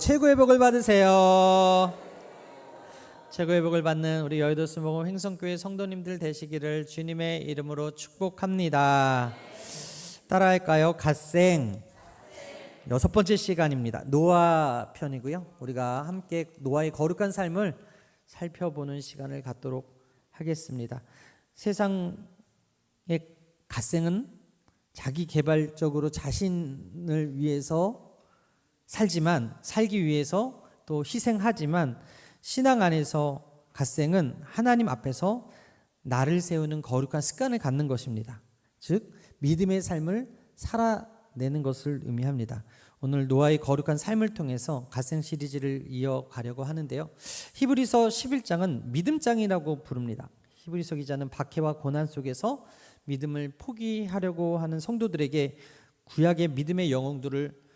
최고의 복을 받으세요. 최고의 복을 받는 우리 여의도 수목원 횡성교회 성도님들 되시기를 주님의 이름으로 축복합니다. 따라할까요? 갓생. 6번째 시간입니다. 노아 편이고요. 우리가 함께 노아의 거룩한 삶을 살펴보는 시간을 갖도록 하겠습니다. 세상의 갓생은 자기 개발적으로 자신을 위해서 살기 위해서 또 희생하지만, 신앙 안에서 갓생은 하나님 앞에서 나를 세우는 거룩한 습관을 갖는 것입니다. 즉 믿음의 삶을 살아내는 것을 의미합니다. 오늘 노아의 거룩한 삶을 통해서 갓생 시리즈를 이어가려고 하는데요, 히브리서 11장은 믿음장이라고 부릅니다. 히브리서 기자는 박해와 고난 속에서 믿음을 포기하려고 하는 성도들에게 구약의 믿음의 영웅들을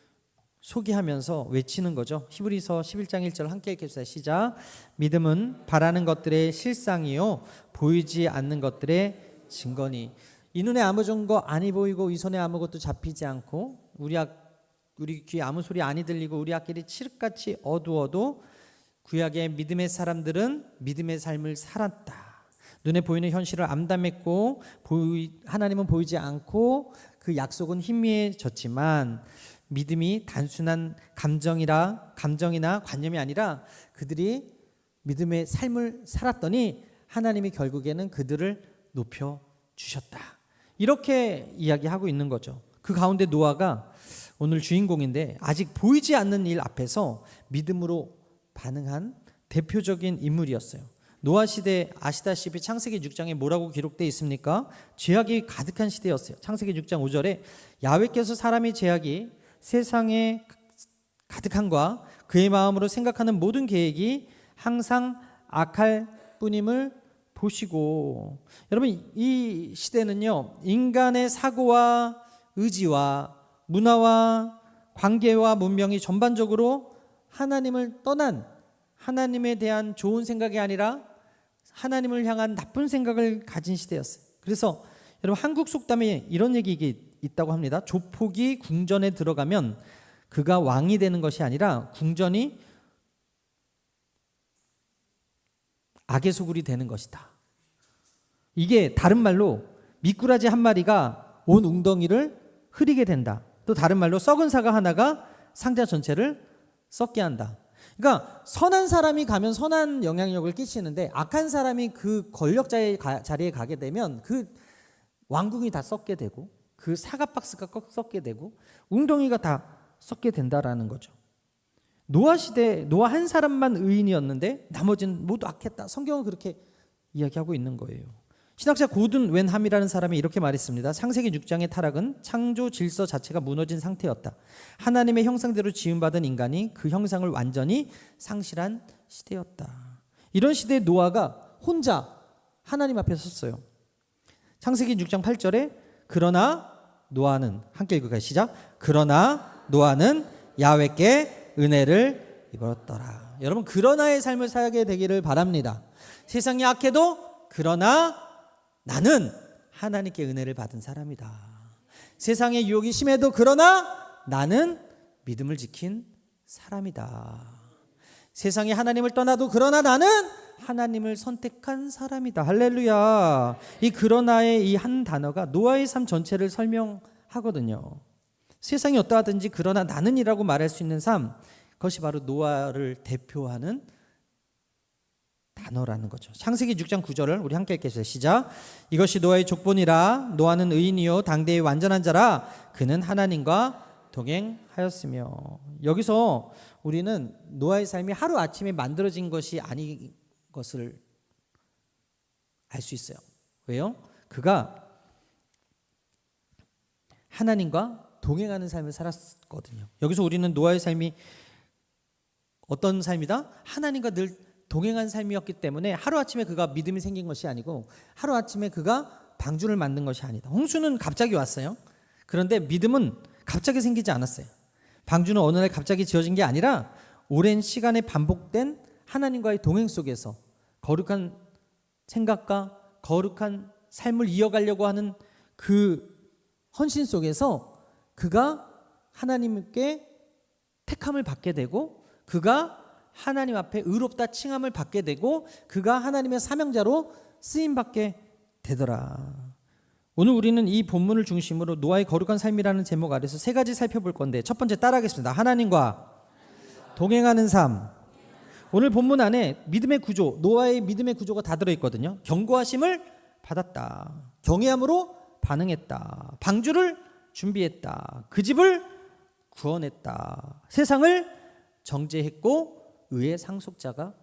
소개하면서 외치는 거죠. 히브리서 11장 1절 함께 읽겠습니다. 시작. 믿음은 바라는 것들의 실상이요 보이지 않는 것들의 증거니. 이 눈에 아무 증거 아니 보이고 이 손에 아무것도 잡히지 않고 우리 귀에 아무 소리 아니 들리고 우리 앞길이 칠흑같이 어두워도 구약의 믿음의 사람들은 믿음의 삶을 살았다. 눈에 보이는 현실을 암담했고 하나님은 보이지 않고 그 약속은 희미해졌지만, 믿음이 단순한 감정이나 관념이 아니라 그들이 믿음의 삶을 살았더니 하나님이 결국에는 그들을 높여주셨다. 이렇게 이야기하고 있는 거죠. 그 가운데 노아가 오늘 주인공인데, 아직 보이지 않는 일 앞에서 믿음으로 반응한 대표적인 인물이었어요. 노아 시대 아시다시피 창세기 6장에 뭐라고 기록되어 있습니까? 죄악이 가득한 시대였어요. 창세기 6장 5절에 야훼께서 사람의 죄악이 세상에 가득한과 그의 마음으로 생각하는 모든 계획이 항상 악할 뿐임을 보시고. 여러분, 이 시대는요, 인간의 사고와 의지와 문화와 관계와 문명이 전반적으로 하나님을 떠난, 하나님에 대한 좋은 생각이 아니라 하나님을 향한 나쁜 생각을 가진 시대였어요. 그래서 여러분, 한국 속담에 이런 얘기 있다고 합니다. 조폭이 궁전에 들어가면 그가 왕이 되는 것이 아니라 궁전이 악의 소굴이 되는 것이다. 이게 다른 말로 미꾸라지 한 마리가 온 웅덩이를 흐리게 된다. 또 다른 말로 썩은 사과 하나가 상자 전체를 썩게 한다. 그러니까 선한 사람이 가면 선한 영향력을 끼치는데, 악한 사람이 그 권력자의 자리에 가게 되면 그 왕궁이 다 썩게 되고 그 사과 박스가 꼭 썩게 되고 웅덩이가 다 썩게 된다라는 거죠. 노아 시대 노아 한 사람만 의인이었는데 나머지는 모두 악했다. 성경은 그렇게 이야기하고 있는 거예요. 신학자 고든 웬함이라는 사람이 이렇게 말했습니다. 창세기 6장의 타락은 창조 질서 자체가 무너진 상태였다. 하나님의 형상대로 지음받은 인간이 그 형상을 완전히 상실한 시대였다. 이런 시대에 노아가 혼자 하나님 앞에 섰어요. 창세기 6장 8절에 그러나 노아는, 함께 읽을까요? 시작. 그러나 노아는 야훼께 은혜를 입었더라. 여러분, 그러나의 삶을 살게 되기를 바랍니다. 세상이 악해도 그러나 나는 하나님께 은혜를 받은 사람이다. 세상의 유혹이 심해도 그러나 나는 믿음을 지킨 사람이다. 세상이 하나님을 떠나도 그러나 나는 하나님을 선택한 사람이다. 할렐루야. 이 그러나의 이 한 단어가 노아의 삶 전체를 설명하거든요. 세상이 어떠하든지 그러나 나는이라고 말할 수 있는 삶, 그것이 바로 노아를 대표하는 단어라는 거죠. 창세기 6장 9절을 우리 함께 읽겠습니다. 시작. 이것이 노아의 족본이라. 노아는 의인이요 당대의 완전한 자라. 그는 하나님과 동행하였으며. 여기서 우리는 노아의 삶이 하루아침에 만들어진 것이 아닌 것을 알 수 있어요. 왜요? 그가 하나님과 동행하는 삶을 살았거든요. 여기서 우리는 노아의 삶이 어떤 삶이다? 하나님과 늘 동행한 삶이었기 때문에 하루아침에 그가 믿음이 생긴 것이 아니고, 하루아침에 그가 방주를 만든 것이 아니다. 홍수는 갑자기 왔어요. 그런데 믿음은 갑자기 생기지 않았어요. 방주는 어느 날 갑자기 지어진 게 아니라 오랜 시간에 반복된 하나님과의 동행 속에서 거룩한 생각과 거룩한 삶을 이어가려고 하는 그 헌신 속에서 그가 하나님께 택함을 받게 되고 그가 하나님 앞에 의롭다 칭함을 받게 되고 그가 하나님의 사명자로 쓰임받게 되더라. 오늘 우리는 이 본문을 중심으로 노아의 거룩한 삶이라는 제목 아래서 세 가지 살펴볼 건데, 첫 번째 따라하겠습니다. 하나님과 동행하는 삶. 오늘 본문 안에 믿음의 구조, 노아의 믿음의 구조가 다 들어있거든요. 경고하심을 받았다, 경외함으로 반응했다, 방주를 준비했다, 그 집을 구원했다, 세상을 정죄했고 의의 상속자가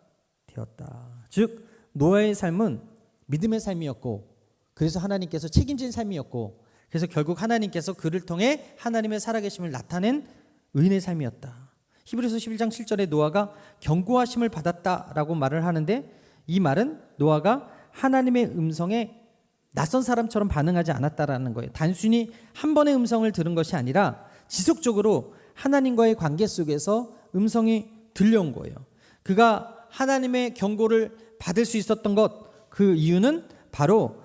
되었다. 즉 노아의 삶은 믿음의 삶이었고, 그래서 하나님께서 책임진 삶이었고, 그래서 결국 하나님께서 그를 통해 하나님의 살아계심을 나타낸 의인의 삶이었다. 히브리서 11장 7절에 노아가 경고하심을 받았다라고 말을 하는데, 이 말은 노아가 하나님의 음성에 낯선 사람처럼 반응하지 않았다라는 거예요. 단순히 한 번의 음성을 들은 것이 아니라 지속적으로 하나님과의 관계 속에서 음성이 들려온 거예요. 그가 하나님의 경고를 받을 수 있었던 것, 그 이유는 바로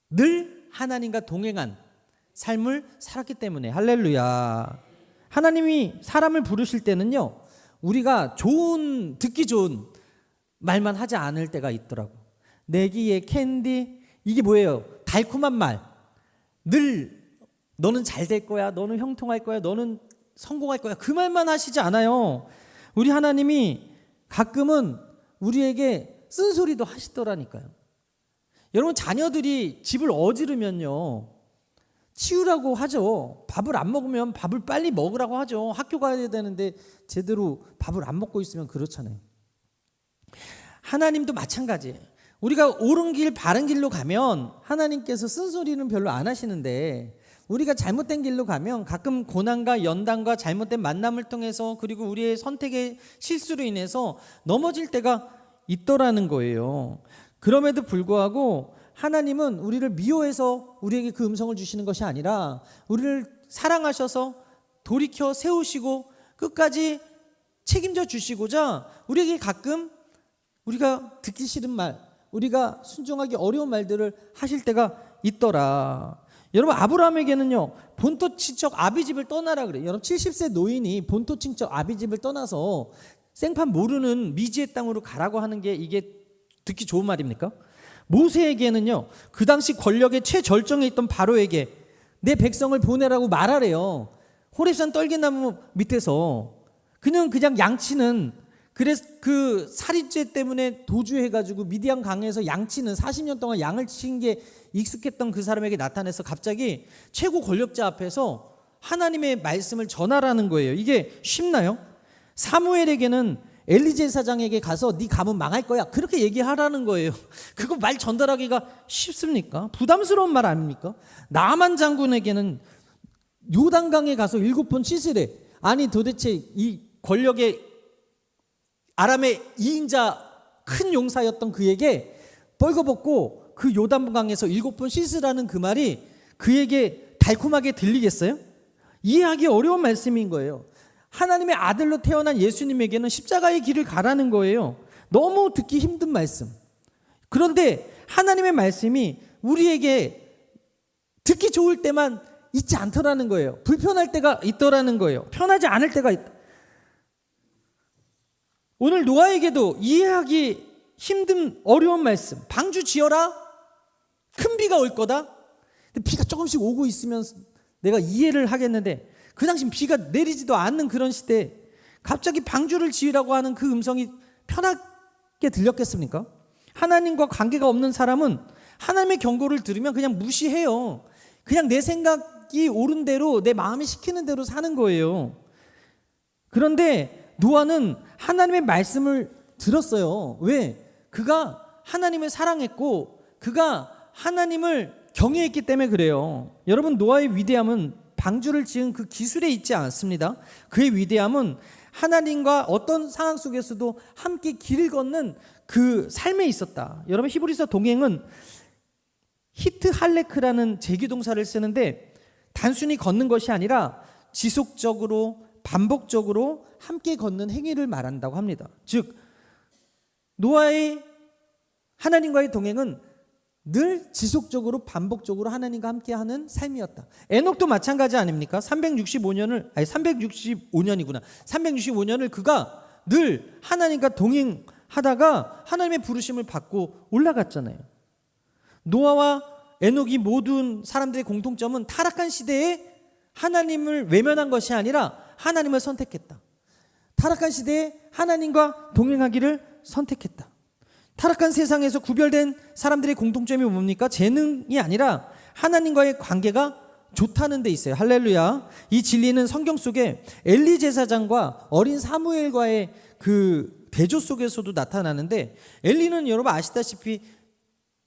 늘 하나님과 동행한 삶을 살았기 때문에. 할렐루야. 하나님이 사람을 부르실 때는요, 우리가 듣기 좋은 말만 하지 않을 때가 있더라고. 내기에 캔디, 이게 뭐예요? 달콤한 말. 늘 너는 잘 될 거야, 너는 형통할 거야, 너는 성공할 거야, 그 말만 하시지 않아요. 우리 하나님이 가끔은 우리에게 쓴소리도 하시더라니까요. 여러분, 자녀들이 집을 어지르면요, 치우라고 하죠. 밥을 안 먹으면 밥을 빨리 먹으라고 하죠. 학교 가야 되는데 제대로 밥을 안 먹고 있으면 그렇잖아요. 하나님도 마찬가지예요. 우리가 옳은 길, 바른 길로 가면 하나님께서 쓴소리는 별로 안 하시는데, 우리가 잘못된 길로 가면 가끔 고난과 연단과 잘못된 만남을 통해서, 그리고 우리의 선택의 실수로 인해서 넘어질 때가 있더라는 거예요. 그럼에도 불구하고 하나님은 우리를 미워해서 우리에게 그 음성을 주시는 것이 아니라 우리를 사랑하셔서 돌이켜 세우시고 끝까지 책임져 주시고자 우리에게 가끔 우리가 듣기 싫은 말, 우리가 순종하기 어려운 말들을 하실 때가 있더라. 여러분, 아브라함에게는요, 본토 친척 아비집을 떠나라 그래요. 여러분, 70세 노인이 본토 친척 아비집을 떠나서 생판 모르는 미지의 땅으로 가라고 하는 게 이게 듣기 좋은 말입니까? 모세에게는요, 그 당시 권력의 최절정에 있던 바로에게 내 백성을 보내라고 말하래요. 호렙산 떨기나무 밑에서 그냥 양치는, 그래서 그 살인죄 때문에 도주해가지고 미디안 강에서 양치는 40년 동안 양을 친 게 익숙했던 그 사람에게 나타나서 갑자기 최고 권력자 앞에서 하나님의 말씀을 전하라는 거예요. 이게 쉽나요? 사무엘에게는 엘리 제사장에게 가서 네 가문 망할 거야, 그렇게 얘기하라는 거예요. 그거 말 전달하기가 쉽습니까? 부담스러운 말 아닙니까? 나만 장군에게는 요단강에 가서 7번 씻으래. 아니 도대체 이 권력의 아람의 2인자 큰 용사였던 그에게 벌거벗고 그 요단강에서 7번 씻으라는 그 말이 그에게 달콤하게 들리겠어요? 이해하기 어려운 말씀인 거예요. 하나님의 아들로 태어난 예수님에게는 십자가의 길을 가라는 거예요. 너무 듣기 힘든 말씀. 그런데 하나님의 말씀이 우리에게 듣기 좋을 때만 있지 않더라는 거예요. 불편할 때가 있더라는 거예요. 편하지 않을 때가 있다. 오늘 노아에게도 이해하기 힘든 어려운 말씀. 방주 지어라. 큰 비가 올 거다. 근데 비가 조금씩 오고 있으면 내가 이해를 하겠는데, 그 당시 비가 내리지도 않는 그런 시대에 갑자기 방주를 지으라고 하는 그 음성이 편하게 들렸겠습니까? 하나님과 관계가 없는 사람은 하나님의 경고를 들으면 그냥 무시해요. 그냥 내 생각이 옳은 대로, 내 마음이 시키는 대로 사는 거예요. 그런데 노아는 하나님의 말씀을 들었어요. 왜? 그가 하나님을 사랑했고 그가 하나님을 경외했기 때문에 그래요. 여러분, 노아의 위대함은 방주를 지은 그 기술에 있지 않습니다. 그의 위대함은 하나님과 어떤 상황 속에서도 함께 길을 걷는 그 삶에 있었다. 여러분, 히브리서 동행은 히트 할레크라는 제기동사를 쓰는데 단순히 걷는 것이 아니라 지속적으로 반복적으로 함께 걷는 행위를 말한다고 합니다. 즉 노아의 하나님과의 동행은 늘 지속적으로 반복적으로 하나님과 함께하는 삶이었다. 에녹도 마찬가지 아닙니까? 365년을 그가 늘 하나님과 동행하다가 하나님의 부르심을 받고 올라갔잖아요. 노아와 에녹이 모든 사람들의 공통점은 타락한 시대에 하나님을 외면한 것이 아니라 하나님을 선택했다. 타락한 시대에 하나님과 동행하기를 선택했다. 타락한 세상에서 구별된 사람들의 공통점이 뭡니까? 재능이 아니라 하나님과의 관계가 좋다는 데 있어요. 할렐루야. 이 진리는 성경 속에 엘리 제사장과 어린 사무엘과의 그 대조 속에서도 나타나는데, 엘리는 여러분 아시다시피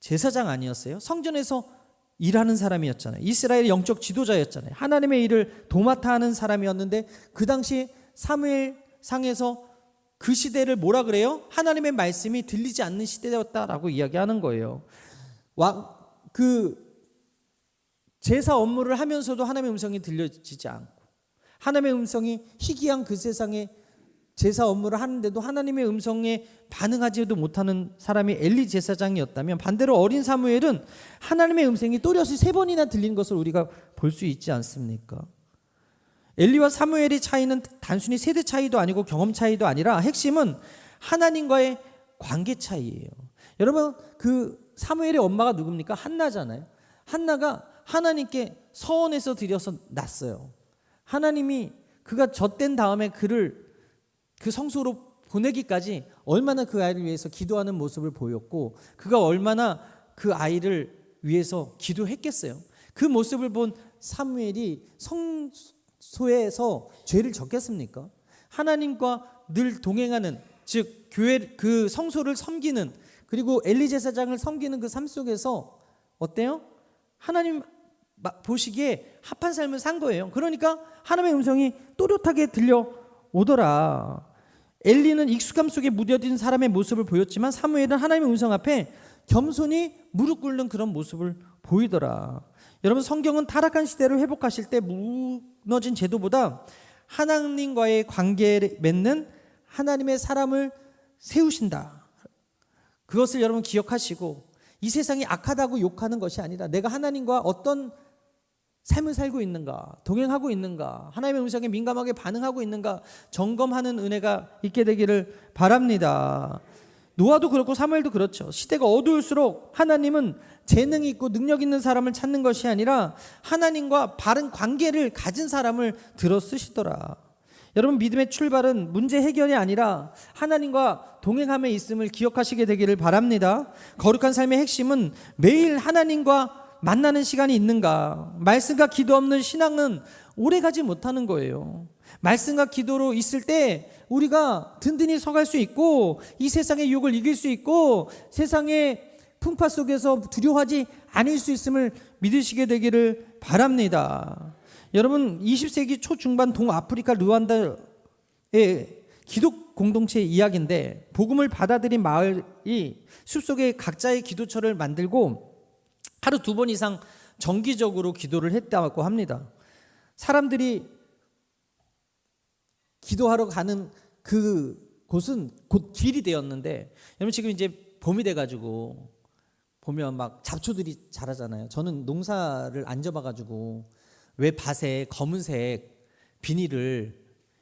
제사장 아니었어요? 성전에서 일하는 사람이었잖아요. 이스라엘의 영적 지도자였잖아요. 하나님의 일을 도맡아 하는 사람이었는데, 그 당시 사무엘상에서 그 시대를 뭐라 그래요? 하나님의 말씀이 들리지 않는 시대였다라고 이야기하는 거예요. 그 제사 업무를 하면서도 하나님의 음성이 들려지지 않고, 하나님의 음성이 희귀한 그 세상에 제사 업무를 하는데도 하나님의 음성에 반응하지도 못하는 사람이 엘리 제사장이었다면, 반대로 어린 사무엘은 하나님의 음성이 또렷이 3번이나 들린 것을 우리가 볼 수 있지 않습니까? 엘리와 사무엘의 차이는 단순히 세대 차이도 아니고 경험 차이도 아니라 핵심은 하나님과의 관계 차이예요. 여러분, 그 사무엘의 엄마가 누굽니까? 한나잖아요. 한나가 하나님께 서원해서 드려서 낳았어요. 하나님이 그가 젖된 다음에 그를 그 성소로 보내기까지 얼마나 그 아이를 위해서 기도하는 모습을 보였고, 그가 얼마나 그 아이를 위해서 기도했겠어요. 그 모습을 본 사무엘이 성소에서 죄를 졌겠습니까? 하나님과 늘 동행하는, 즉 교회 그 성소를 섬기는, 그리고 엘리 제사장을 섬기는 그 삶 속에서 어때요? 하나님 보시기에 합한 삶을 산 거예요. 그러니까 하나님의 음성이 또렷하게 들려오더라. 엘리는 익숙함 속에 무뎌진 사람의 모습을 보였지만, 사무엘은 하나님의 음성 앞에 겸손히 무릎 꿇는 그런 모습을 보이더라. 여러분, 성경은 타락한 시대를 회복하실 때 무너진 제도보다 하나님과의 관계를 맺는 하나님의 사람을 세우신다. 그것을 여러분 기억하시고, 이 세상이 악하다고 욕하는 것이 아니라 내가 하나님과 어떤 삶을 살고 있는가, 동행하고 있는가, 하나님의 음성에 민감하게 반응하고 있는가 점검하는 은혜가 있게 되기를 바랍니다. 노아도 그렇고 사무엘도 그렇죠. 시대가 어두울수록 하나님은 재능이 있고 능력 있는 사람을 찾는 것이 아니라 하나님과 바른 관계를 가진 사람을 들어 쓰시더라. 여러분, 믿음의 출발은 문제 해결이 아니라 하나님과 동행함에 있음을 기억하시게 되기를 바랍니다. 거룩한 삶의 핵심은 매일 하나님과 만나는 시간이 있는가. 말씀과 기도 없는 신앙은 오래가지 못하는 거예요. 말씀과 기도로 있을 때 우리가 든든히 서갈 수 있고, 이 세상의 유혹을 이길 수 있고, 세상의 풍파 속에서 두려워하지 않을 수 있음을 믿으시게 되기를 바랍니다. 여러분, 20세기 초중반 동아프리카 르완다의 기독 공동체의 이야기인데, 복음을 받아들인 마을이 숲속에 각자의 기도처를 만들고 하루 2번 이상 정기적으로 기도를 했다고 합니다. 사람들이 기도하러 가는 그 곳은 곧 길이 되었는데, 여러분 지금 이제 봄이 돼가지고 보면 막 잡초들이 자라잖아요. 저는 농사를 안 접어가지고 왜 밭에 검은색 비닐을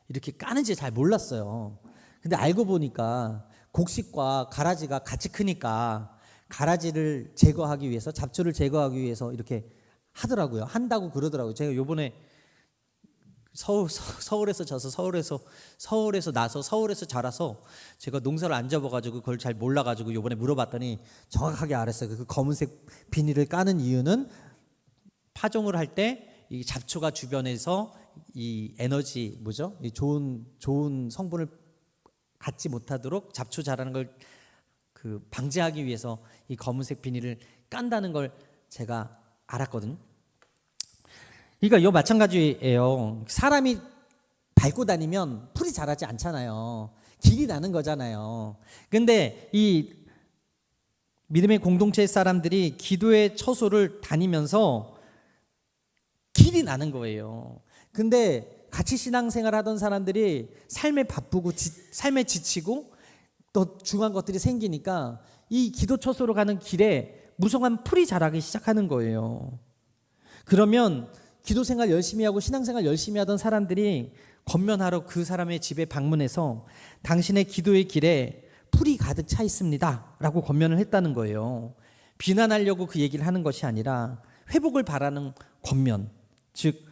이렇게 까는지 잘 몰랐어요. 근데 알고 보니까 곡식과 가라지가 같이 크니까 가라지를 제거하기 위해서, 잡초를 제거하기 위해서 이렇게 하더라고요. 한다고 그러더라고요. 제가 요번에 서울에서 져서 서울에서 나서 서울에서 자라서 제가 농사를 안 접어가지고 그걸 잘 몰라가지고 요번에 물어봤더니 정확하게 알았어요. 그 검은색 비닐을 까는 이유는 파종을 할 때 이 잡초가 주변에서 이 에너지 이 좋은 성분을 갖지 못하도록 잡초 자라는 걸 그 방지하기 위해서 이 검은색 비닐을 깐다는 걸 제가 알았거든요. 그러니까 이거 마찬가지예요. 사람이 밟고 다니면 풀이 자라지 않잖아요. 길이 나는 거잖아요. 근데 이 믿음의 공동체 사람들이 기도의 처소를 다니면서 길이 나는 거예요. 근데 같이 신앙생활 하던 사람들이 삶에 바쁘고 삶에 지치고 또 중요한 것들이 생기니까 이 기도 처소로 가는 길에 무성한 풀이 자라기 시작하는 거예요. 그러면 기도 생활 열심히 하고 신앙생활 열심히 하던 사람들이 권면하러 그 사람의 집에 방문해서 당신의 기도의 길에 풀이 가득 차 있습니다 라고 권면을 했다는 거예요. 비난하려고 그 얘기를 하는 것이 아니라 회복을 바라는 권면, 즉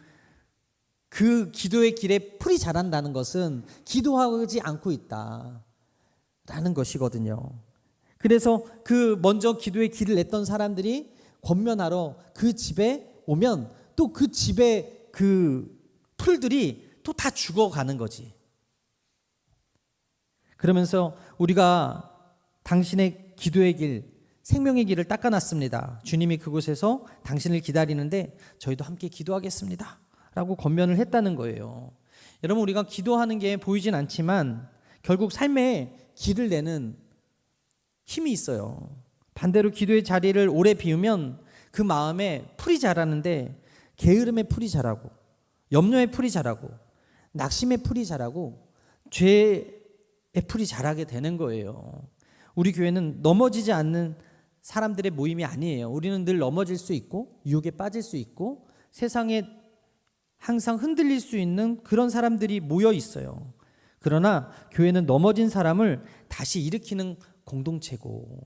그 기도의 길에 풀이 자란다는 것은 기도하지 않고 있다라는 것이거든요. 그래서 그 먼저 기도의 길을 냈던 사람들이 권면하러 그 집에 오면 또 그 집에 그 풀들이 또 다 죽어가는 거지. 그러면서 우리가 당신의 기도의 길, 생명의 길을 닦아놨습니다. 주님이 그곳에서 당신을 기다리는데 저희도 함께 기도하겠습니다 라고 권면을 했다는 거예요. 여러분, 우리가 기도하는 게 보이진 않지만 결국 삶에 길을 내는 힘이 있어요. 반대로 기도의 자리를 오래 비우면 그 마음에 풀이 자라는데 게으름의 풀이 자라고, 염려의 풀이 자라고, 낙심의 풀이 자라고, 죄의 풀이 자라게 되는 거예요. 우리 교회는 넘어지지 않는 사람들의 모임이 아니에요. 우리는 늘 넘어질 수 있고 유혹에 빠질 수 있고 세상에 항상 흔들릴 수 있는 그런 사람들이 모여 있어요. 그러나 교회는 넘어진 사람을 다시 일으키는 공동체고,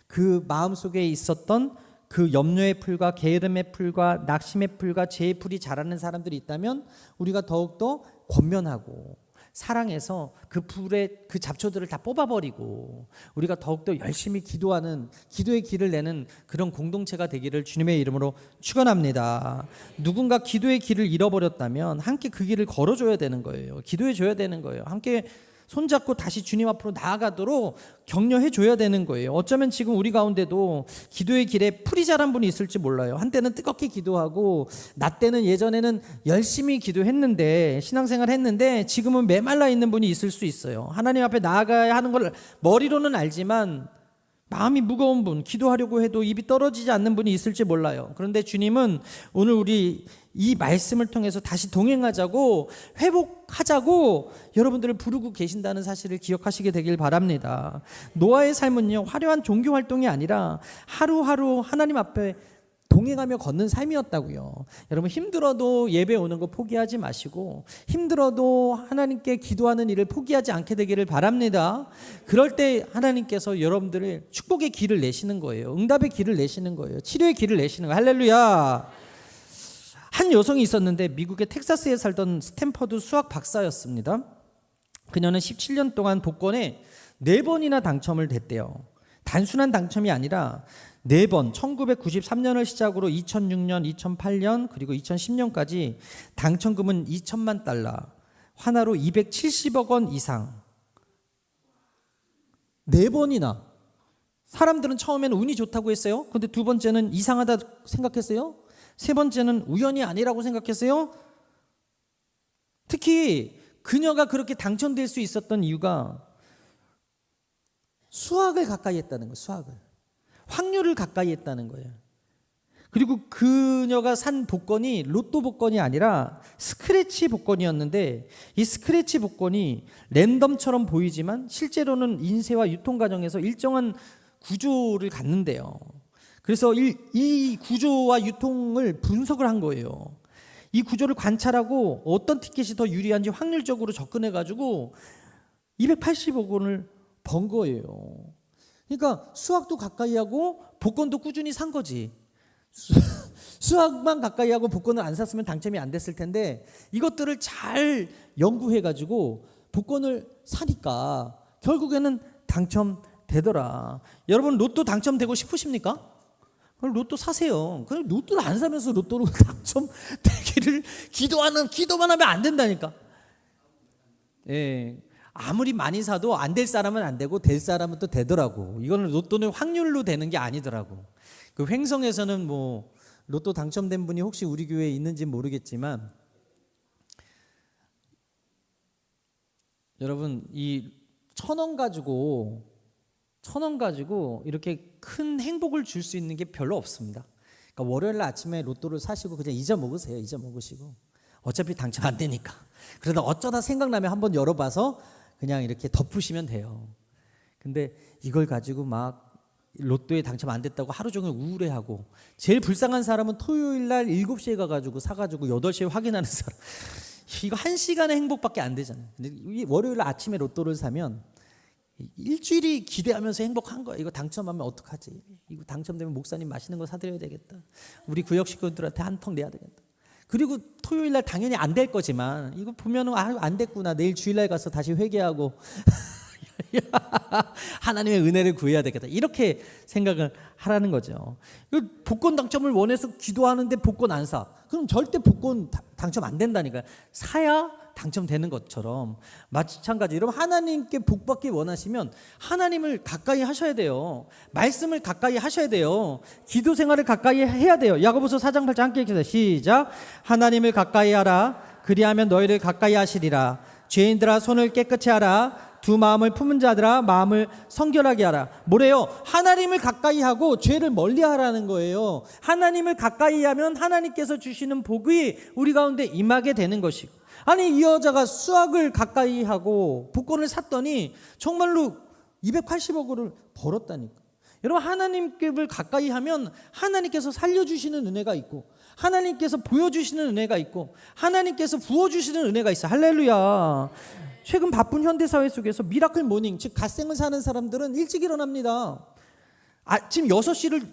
그 마음속에 있었던 그 염려의 풀과 게으름의 풀과 낙심의 풀과 죄의 풀이 자라는 사람들이 있다면 우리가 더욱더 권면하고 사랑해서 그 풀의 그 잡초들을 다 뽑아버리고 우리가 더욱더 열심히 기도하는, 기도의 길을 내는 그런 공동체가 되기를 주님의 이름으로 축원합니다. 누군가 기도의 길을 잃어버렸다면 함께 그 길을 걸어줘야 되는 거예요. 기도해 줘야 되는 거예요. 함께 손잡고 다시 주님 앞으로 나아가도록 격려해 줘야 되는 거예요. 어쩌면 지금 우리 가운데도 기도의 길에 풀이 자란 분이 있을지 몰라요. 한때는 뜨겁게 기도하고 나 때는 예전에는 열심히 기도했는데 신앙생활 했는데 지금은 메말라 있는 분이 있을 수 있어요. 하나님 앞에 나아가야 하는 걸 머리로는 알지만 마음이 무거운 분, 기도하려고 해도 입이 떨어지지 않는 분이 있을지 몰라요. 그런데 주님은 오늘 우리 이 말씀을 통해서 다시 동행하자고, 회복하자고 여러분들을 부르고 계신다는 사실을 기억하시게 되길 바랍니다. 노아의 삶은요, 화려한 종교 활동이 아니라 하루하루 하나님 앞에 동행하며 걷는 삶이었다고요. 여러분, 힘들어도 예배 오는 거 포기하지 마시고 힘들어도 하나님께 기도하는 일을 포기하지 않게 되기를 바랍니다. 그럴 때 하나님께서 여러분들을 축복의 길을 내시는 거예요. 응답의 길을 내시는 거예요. 치료의 길을 내시는 거예요. 할렐루야. 한 여성이 있었는데 미국의 텍사스에 살던 스탠퍼드 수학 박사였습니다. 그녀는 17년 동안 복권에 4번이나 당첨을 됐대요. 단순한 당첨이 아니라 4번, 1993년을 시작으로 2006년, 2008년 그리고 2010년까지 당첨금은 2천만 달러, 하나로 270억 원 이상. 4번이나. 사람들은 처음에는 운이 좋다고 했어요. 그런데 두 번째는 이상하다 생각했어요. 세 번째는 우연이 아니라고 생각했어요. 특히 그녀가 그렇게 당첨될 수 있었던 이유가 수학을 가까이 했다는 거예요. 수학을. 확률을 가까이 했다는 거예요. 그리고 그녀가 산 복권이 로또 복권이 아니라 스크래치 복권이었는데 이 스크래치 복권이 랜덤처럼 보이지만 실제로는 인쇄와 유통 과정에서 일정한 구조를 갖는데요. 그래서 이 구조와 유통을 분석을 한 거예요. 이 구조를 관찰하고 어떤 티켓이 더 유리한지 확률적으로 접근해가지고 280억 원을 번 거예요. 그러니까 수학도 가까이 하고 복권도 꾸준히 산 거지. 수학만 가까이 하고 복권을 안 샀으면 당첨이 안 됐을 텐데 이것들을 잘 연구해가지고 복권을 사니까 결국에는 당첨되더라. 여러분 로또 당첨되고 싶으십니까? 로또 사세요. 그럼 로또를 안 사면서 로또로 당첨되기를 기도만 하면 안 된다니까. 예. 아무리 많이 사도 안 될 사람은 안 되고 될 사람은 또 되더라고. 이거는 로또는 확률로 되는 게 아니더라고. 그 횡성에서는 뭐 로또 당첨된 분이 혹시 우리 교회에 있는지 모르겠지만 여러분 이 1,000원 가지고 이렇게 큰 행복을 줄 수 있는 게 별로 없습니다. 그러니까 월요일 아침에 로또를 사시고 그냥 잊어먹으세요. 잊어먹으시고 어차피 당첨 안 되니까. 그러다 어쩌다 생각나면 한번 열어봐서 그냥 이렇게 덮으시면 돼요. 근데 이걸 가지고 막 로또에 당첨 안 됐다고 하루 종일 우울해하고, 제일 불쌍한 사람은 토요일 날 7시에 가가지고 사가지고 8시에 확인하는 사람. 이거 1시간의 행복밖에 안 되잖아요. 근데 월요일 아침에 로또를 사면 일주일이 기대하면서 행복한 거야. 이거 당첨하면 어떡하지? 이거 당첨되면 목사님 맛있는 거 사드려야 되겠다. 우리 구역 식구들한테 한 턱 내야 되겠다. 그리고 토요일 날 당연히 안 될 거지만 이거 보면은 안 됐구나. 내일 주일날 가서 다시 회개하고 하나님의 은혜를 구해야 되겠다. 이렇게 생각을 하라는 거죠. 복권 당첨을 원해서 기도하는데 복권 안 사. 그럼 절대 복권 당첨 안 된다니까요. 사야 당첨되는 것처럼 마찬가지. 여러분, 하나님께 복 받기 원하시면 하나님을 가까이 하셔야 돼요. 말씀을 가까이 하셔야 돼요. 기도 생활을 가까이 해야 돼요. 야고보서 4장 8절 함께 읽겠습니다. 시작. 하나님을 가까이 하라. 그리하면 너희를 가까이 하시리라. 죄인들아 손을 깨끗이 하라. 두 마음을 품은 자들아 마음을 성결하게 하라. 뭐래요? 하나님을 가까이 하고 죄를 멀리 하라는 거예요. 하나님을 가까이 하면 하나님께서 주시는 복이 우리 가운데 임하게 되는 것이고, 아니 이 여자가 수학을 가까이 하고 복권을 샀더니 정말로 280억을 벌었다니까. 여러분, 하나님을 가까이 하면 하나님께서 살려주시는 은혜가 있고, 하나님께서 보여주시는 은혜가 있고, 하나님께서 부어주시는 은혜가 있어. 할렐루야. 최근 바쁜 현대사회 속에서 미라클 모닝, 즉 갓생을 사는 사람들은 일찍 일어납니다. 아침 6시를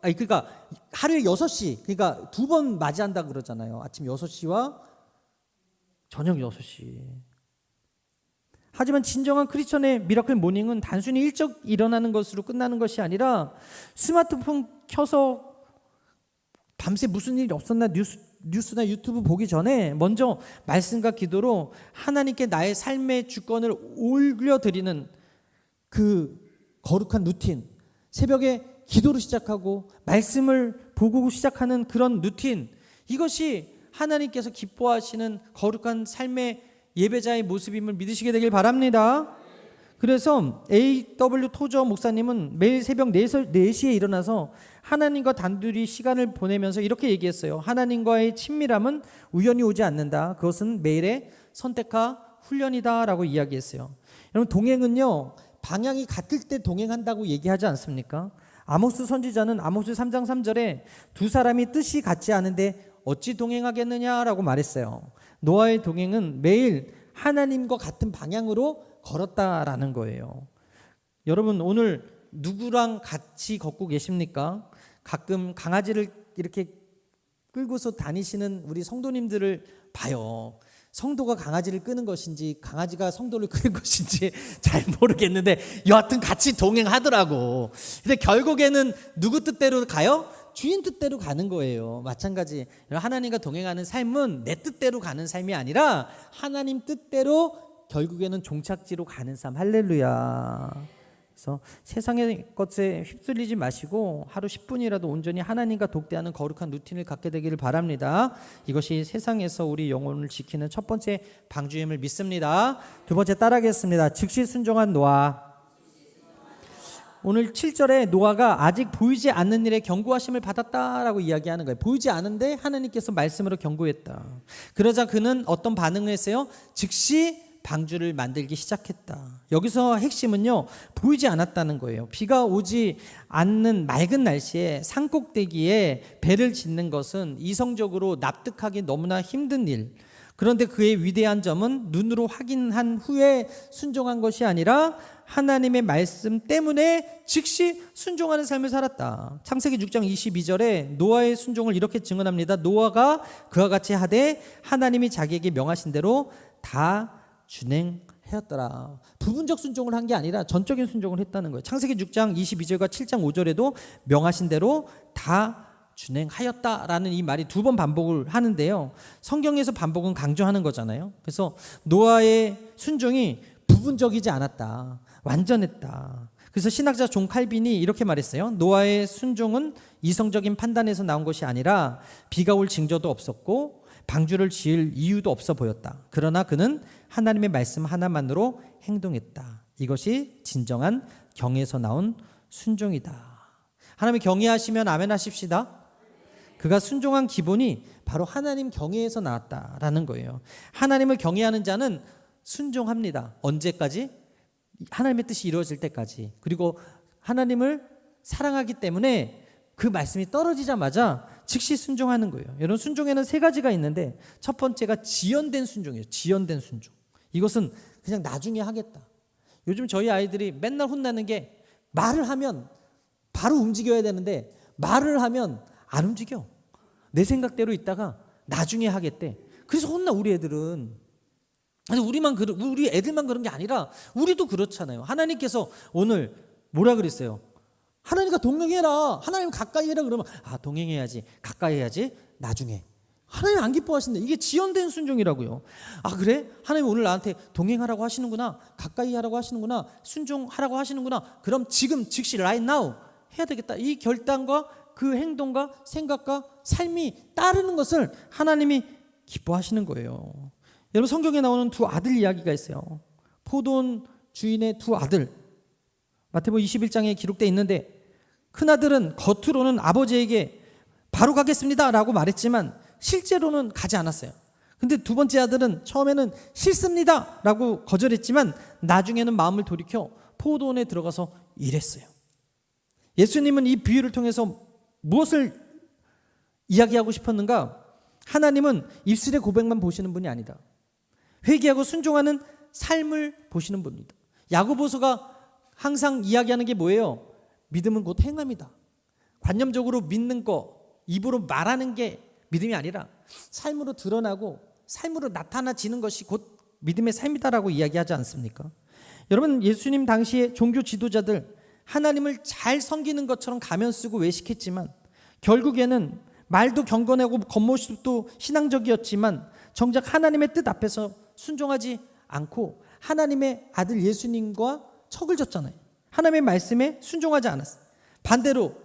그러니까 하루에 6시, 그러니까 2번 맞이한다 그러잖아요. 아침 6시와 저녁 6시. 하지만 진정한 크리스천의 미라클 모닝은 단순히 일찍 일어나는 것으로 끝나는 것이 아니라, 스마트폰 켜서 밤새 무슨 일이 없었나 뉴스나 유튜브 보기 전에 먼저 말씀과 기도로 하나님께 나의 삶의 주권을 올려드리는 그 거룩한 루틴, 새벽에 기도로 시작하고 말씀을 보고 시작하는 그런 루틴, 이것이 하나님께서 기뻐하시는 거룩한 삶의 예배자의 모습임을 믿으시게 되길 바랍니다. 그래서 A.W. 토저 목사님은 매일 새벽 4시에 일어나서 하나님과 단둘이 시간을 보내면서 이렇게 얘기했어요. 하나님과의 친밀함은 우연히 오지 않는다. 그것은 매일의 선택과 훈련이다 라고 이야기했어요. 여러분, 동행은요, 방향이 같을 때 동행한다고 얘기하지 않습니까? 아모스 선지자는 아모스 3장 3절에 두 사람이 뜻이 같지 않은데 어찌 동행하겠느냐라고 말했어요. 노아의 동행은 매일 하나님과 같은 방향으로 걸었다라는 거예요. 여러분, 오늘 누구랑 같이 걷고 계십니까? 가끔 강아지를 이렇게 끌고서 다니시는 우리 성도님들을 봐요. 성도가 강아지를 끄는 것인지 강아지가 성도를 끄는 것인지 잘 모르겠는데 여하튼 같이 동행하더라고. 근데 결국에는 누구 뜻대로 가요? 주인 뜻대로 가는 거예요. 마찬가지, 하나님과 동행하는 삶은 내 뜻대로 가는 삶이 아니라 하나님 뜻대로 결국에는 종착지로 가는 삶. 할렐루야. 그래서 세상의 것에 휩쓸리지 마시고 하루 10분이라도 온전히 하나님과 독대하는 거룩한 루틴을 갖게 되기를 바랍니다. 이것이 세상에서 우리 영혼을 지키는 첫 번째 방주임을 믿습니다. 두 번째 따라하겠습니다. 즉시 순종한 노아. 오늘 7절에 노아가 아직 보이지 않는 일에 경고하심을 받았다라고 이야기하는 거예요. 보이지 않은데 하나님께서 말씀으로 경고했다. 그러자 그는 어떤 반응을 했어요? 즉시 방주를 만들기 시작했다. 여기서 핵심은요, 보이지 않았다는 거예요. 비가 오지 않는 맑은 날씨에 산꼭대기에 배를 짓는 것은 이성적으로 납득하기 너무나 힘든 일. 그런데 그의 위대한 점은 눈으로 확인한 후에 순종한 것이 아니라 하나님의 말씀 때문에 즉시 순종하는 삶을 살았다. 창세기 6장 22절에 노아의 순종을 이렇게 증언합니다. 노아가 그와 같이 하되 하나님이 자기에게 명하신 대로 다 준행하였더라. 부분적 순종을 한 게 아니라 전적인 순종을 했다는 거예요. 창세기 6장 22절과 7장 5절에도 명하신 대로 다 준행하였다라는 이 말이 2번 반복을 하는데요. 성경에서 반복은 강조하는 거잖아요. 그래서 노아의 순종이 부분적이지 않았다. 완전했다. 그래서 신학자 존 칼빈이 이렇게 말했어요. 노아의 순종은 이성적인 판단에서 나온 것이 아니라 비가 올 징조도 없었고 방주를 지을 이유도 없어 보였다. 그러나 그는 하나님의 말씀 하나만으로 행동했다. 이것이 진정한 경에서 나온 순종이다. 하나님 경외하시면 아멘 하십시다. 그가 순종한 기본이 바로 하나님 경외에서 나왔다라는 거예요. 하나님을 경외하는 자는 순종합니다. 언제까지? 하나님의 뜻이 이루어질 때까지, 그리고 하나님을 사랑하기 때문에 그 말씀이 떨어지자마자 즉시 순종하는 거예요. 여러분, 순종에는 세 가지가 있는데 첫 번째가 지연된 순종이에요. 지연된 순종. 이것은 그냥 나중에 하겠다. 요즘 저희 아이들이 맨날 혼나는 게, 말을 하면 바로 움직여야 되는데 말을 하면 안 움직여. 내 생각대로 있다가 나중에 하겠대. 그래서 혼나, 우리 애들은. 우리 애들만 그런 게 아니라 우리도 그렇잖아요. 하나님께서 오늘 뭐라 그랬어요? 하나님과 동행해라. 하나님 가까이 해라. 그러면 동행해야지, 가까이 해야지, 나중에. 하나님 안 기뻐하신다. 이게 지연된 순종이라고요. 그래? 하나님 오늘 나한테 동행하라고 하시는구나, 가까이 하라고 하시는구나, 순종하라고 하시는구나. 그럼 지금 즉시 right now 해야 되겠다. 이 결단과 그 행동과 생각과 삶이 따르는 것을 하나님이 기뻐하시는 거예요. 여러분, 성경에 나오는 두 아들 이야기가 있어요. 포도원 주인의 두 아들. 마태복음 21장에 기록되어 있는데, 큰아들은 겉으로는 아버지에게 바로 가겠습니다 라고 말했지만 실제로는 가지 않았어요. 근데 두 번째 아들은 처음에는 싫습니다 라고 거절했지만 나중에는 마음을 돌이켜 포도원에 들어가서 일했어요. 예수님은 이 비유를 통해서 무엇을 이야기하고 싶었는가? 하나님은 입술의 고백만 보시는 분이 아니다. 회개하고 순종하는 삶을 보시는 분입니다. 야고보서가 항상 이야기하는 게 뭐예요? 믿음은 곧 행함이다. 관념적으로 믿는 거, 입으로 말하는 게 믿음이 아니라 삶으로 드러나고 삶으로 나타나지는 것이 곧 믿음의 삶이다라고 이야기하지 않습니까? 여러분, 예수님 당시의 종교 지도자들, 하나님을 잘 섬기는 것처럼 가면 쓰고 외식했지만 결국에는 말도 경건하고 겉모습도 신앙적이었지만 정작 하나님의 뜻 앞에서 순종하지 않고 하나님의 아들 예수님과 척을 졌잖아요. 하나님의 말씀에 순종하지 않았어요. 반대로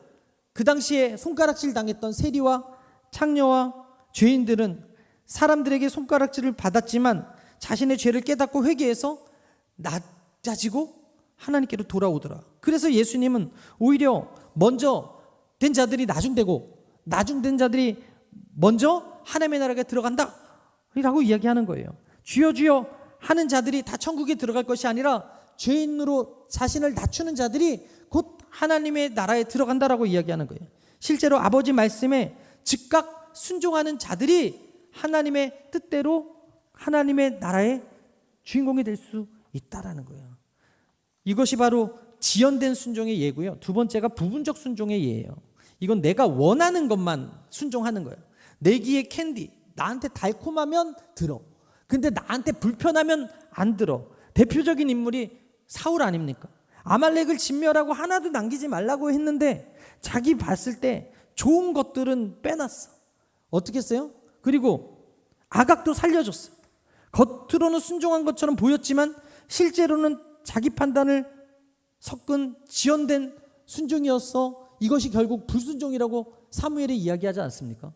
그 당시에 손가락질 당했던 세리와 창녀와 죄인들은 사람들에게 손가락질을 받았지만 자신의 죄를 깨닫고 회개해서 낮아지고 하나님께로 돌아오더라. 그래서 예수님은 오히려 먼저 된 자들이 나중되고 나중된 자들이 먼저 하나님의 나라에 들어간다 라고 이야기하는 거예요. 주여 주여 하는 자들이 다 천국에 들어갈 것이 아니라 죄인으로 자신을 낮추는 자들이 곧 하나님의 나라에 들어간다라고 이야기하는 거예요. 실제로 아버지 말씀에 즉각 순종하는 자들이 하나님의 뜻대로 하나님의 나라의 주인공이 될 수 있다라는 거예요. 이것이 바로 지연된 순종의 예고요. 두 번째가 부분적 순종의 예예요. 이건 내가 원하는 것만 순종하는 거예요. 내기의 캔디, 나한테 달콤하면 들어. 근데 나한테 불편하면 안 들어. 대표적인 인물이 사울 아닙니까? 아말렉을 진멸하고 하나도 남기지 말라고 했는데 자기 봤을 때 좋은 것들은 빼놨어. 어떻게 했어요? 그리고 아각도 살려줬어. 겉으로는 순종한 것처럼 보였지만 실제로는 자기 판단을 섞은 지연된 순종이었어. 이것이 결국 불순종이라고 사무엘이 이야기하지 않습니까?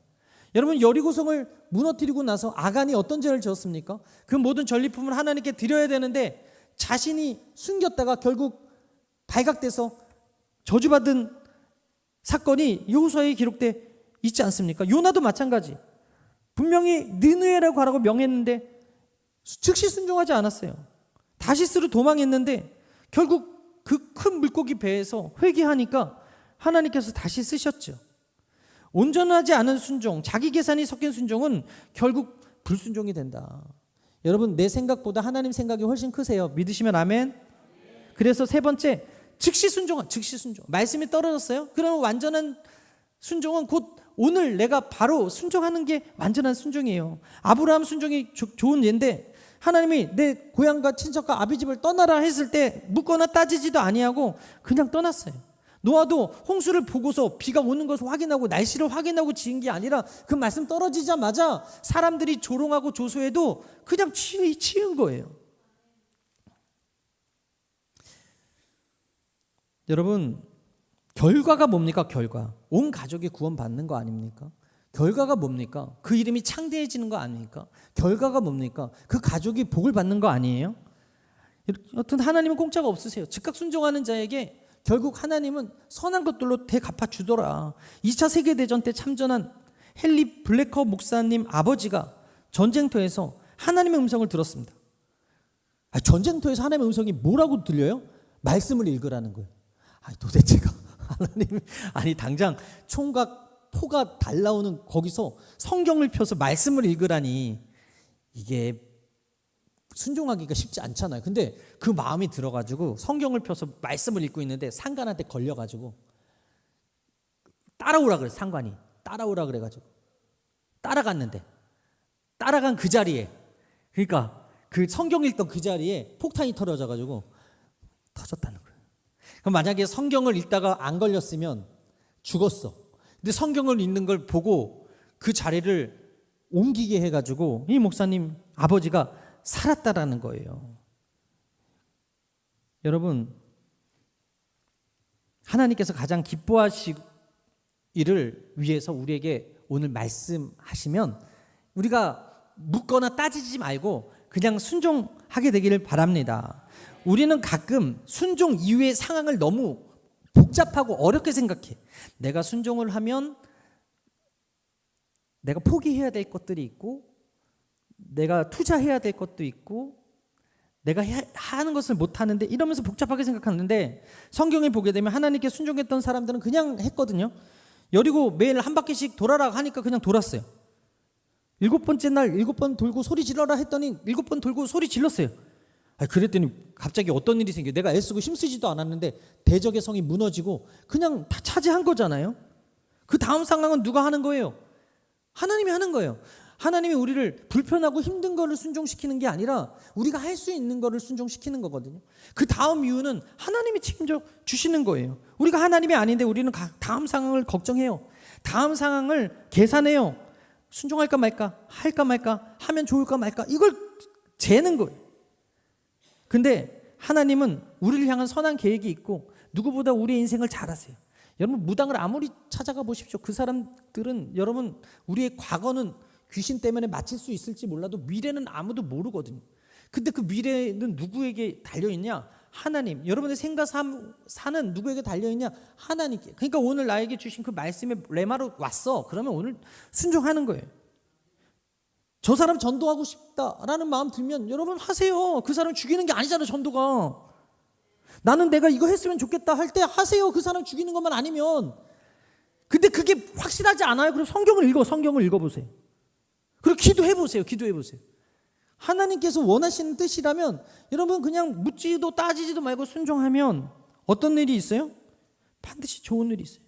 여러분, 여리고성을 무너뜨리고 나서 아간이 어떤 죄를 지었습니까? 그 모든 전리품을 하나님께 드려야 되는데 자신이 숨겼다가 결국 발각돼서 저주받은 사건이 여호수아에 기록돼 있지 않습니까? 요나도 마찬가지. 분명히 느느웨라고 하라고 명했는데 즉시 순종하지 않았어요. 다시스로 도망했는데 결국 그 큰 물고기 배에서 회개하니까 하나님께서 다시 쓰셨죠. 온전하지 않은 순종, 자기 계산이 섞인 순종은 결국 불순종이 된다. 여러분, 내 생각보다 하나님 생각이 훨씬 크세요. 믿으시면 아멘. 그래서 세 번째, 즉시 순종. 말씀이 떨어졌어요? 그러면 완전한 순종은 곧 오늘 내가 바로 순종하는 게 완전한 순종이에요. 아브라함 순종이 좋은 예인데 하나님이 내 고향과 친척과 아비집을 떠나라 했을 때 묻거나 따지지도 아니하고 그냥 떠났어요. 노아도 홍수를 보고서 비가 오는 것을 확인하고 날씨를 확인하고 지은 게 아니라 그 말씀 떨어지자마자 사람들이 조롱하고 조소해도 그냥 치은 거예요. 여러분, 결과가 뭡니까? 결과. 온 가족이 구원받는 거 아닙니까? 결과가 뭡니까? 그 이름이 창대해지는 거 아닙니까? 결과가 뭡니까? 그 가족이 복을 받는 거 아니에요? 여튼 하나님은 공짜가 없으세요. 즉각 순종하는 자에게 결국 하나님은 선한 것들로 대갚아 주더라. 2차 세계대전 때 참전한 헨리 블래커 목사님 아버지가 전쟁터에서 하나님의 음성을 들었습니다. 전쟁터에서 하나님의 음성이 뭐라고 들려요? 말씀을 읽으라는 거예요. 도대체가 하나님, 당장 총각 포가 달라오는 거기서 성경을 펴서 말씀을 읽으라니, 이게 순종하기가 쉽지 않잖아요. 근데 그 마음이 들어가지고 성경을 펴서 말씀을 읽고 있는데 상관한테 걸려가지고 따라오라 그래. 상관이 따라오라 그래가지고 따라갔는데, 따라간 그 자리에, 그러니까 그 성경 읽던 그 자리에 폭탄이 터져가지고 터졌다는 거예요. 그럼 만약에 성경을 읽다가 안 걸렸으면 죽었어. 근데 성경을 읽는 걸 보고 그 자리를 옮기게 해가지고 이 목사님 아버지가 살았다라는 거예요. 여러분, 하나님께서 가장 기뻐하시기를 위해서 우리에게 오늘 말씀하시면 우리가 묻거나 따지지 말고 그냥 순종하게 되기를 바랍니다. 우리는 가끔 순종 이후의 상황을 너무 복잡하고 어렵게 생각해. 내가 순종을 하면 내가 포기해야 될 것들이 있고, 내가 투자해야 될 것도 있고, 내가 하는 것을 못하는데, 이러면서 복잡하게 생각하는데, 성경에 보게 되면 하나님께 순종했던 사람들은 그냥 했거든요. 여리고 매일 한 바퀴씩 돌아라 하니까 그냥 돌았어요. 7번째 날 7번 돌고 소리 질러라 했더니 7번 돌고 소리 질렀어요. 그랬더니 갑자기 어떤 일이 생겨요. 내가 애쓰고 힘쓰지도 않았는데 대적의 성이 무너지고 그냥 다 차지한 거잖아요. 그 다음 상황은 누가 하는 거예요? 하나님이 하는 거예요. 하나님이 우리를 불편하고 힘든 거를 순종시키는 게 아니라 우리가 할 수 있는 거를 순종시키는 거거든요. 그 다음 이유는 하나님이 책임져 주시는 거예요. 우리가 하나님이 아닌데 우리는 다음 상황을 걱정해요. 다음 상황을 계산해요. 순종할까 말까, 할까 말까, 하면 좋을까 말까, 이걸 재는 거예요. 근데 하나님은 우리를 향한 선한 계획이 있고 누구보다 우리의 인생을 잘 아세요. 여러분, 무당을 아무리 찾아가 보십시오. 그 사람들은, 여러분, 우리의 과거는 귀신 때문에 맞힐 수 있을지 몰라도 미래는 아무도 모르거든요. 근데 그 미래는 누구에게 달려있냐? 하나님. 여러분의 생과 사는 누구에게 달려있냐? 하나님께. 그러니까 오늘 나에게 주신 그 말씀의 레마로 왔어. 그러면 오늘 순종하는 거예요. 저 사람 전도하고 싶다라는 마음 들면 여러분 하세요. 그 사람 죽이는 게 아니잖아요, 전도가. 나는 내가 이거 했으면 좋겠다 할 때 하세요. 그 사람 죽이는 것만 아니면. 근데 그게 확실하지 않아요. 그럼 성경을 읽어보세요. 그리고 기도해보세요. 하나님께서 원하시는 뜻이라면 여러분 그냥 묻지도 따지지도 말고 순종하면 어떤 일이 있어요? 반드시 좋은 일이 있어요.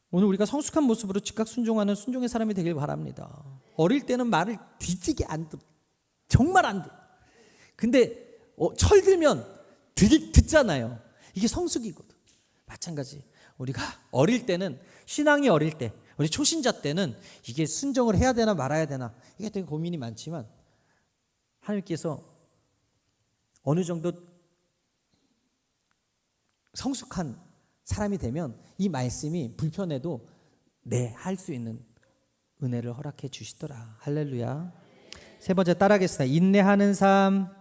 오늘 우리가 성숙한 모습으로 즉각 순종하는 순종의 사람이 되길 바랍니다. 어릴 때는 말을 뒤지게 안 듣, 정말 안 듣. 근데 철들면 듣잖아요. 이게 성숙이거든. 마찬가지. 우리가 어릴 때는, 신앙이 어릴 때, 우리 초신자 때는 이게 순종을 해야 되나 말아야 되나 이게 되게 고민이 많지만 하나님께서 어느 정도 성숙한 사람이 되면 이 말씀이 불편해도 할 수 있는 은혜를 허락해 주시더라. 할렐루야. 세 번째 따라하겠습니다. 인내하는 삶.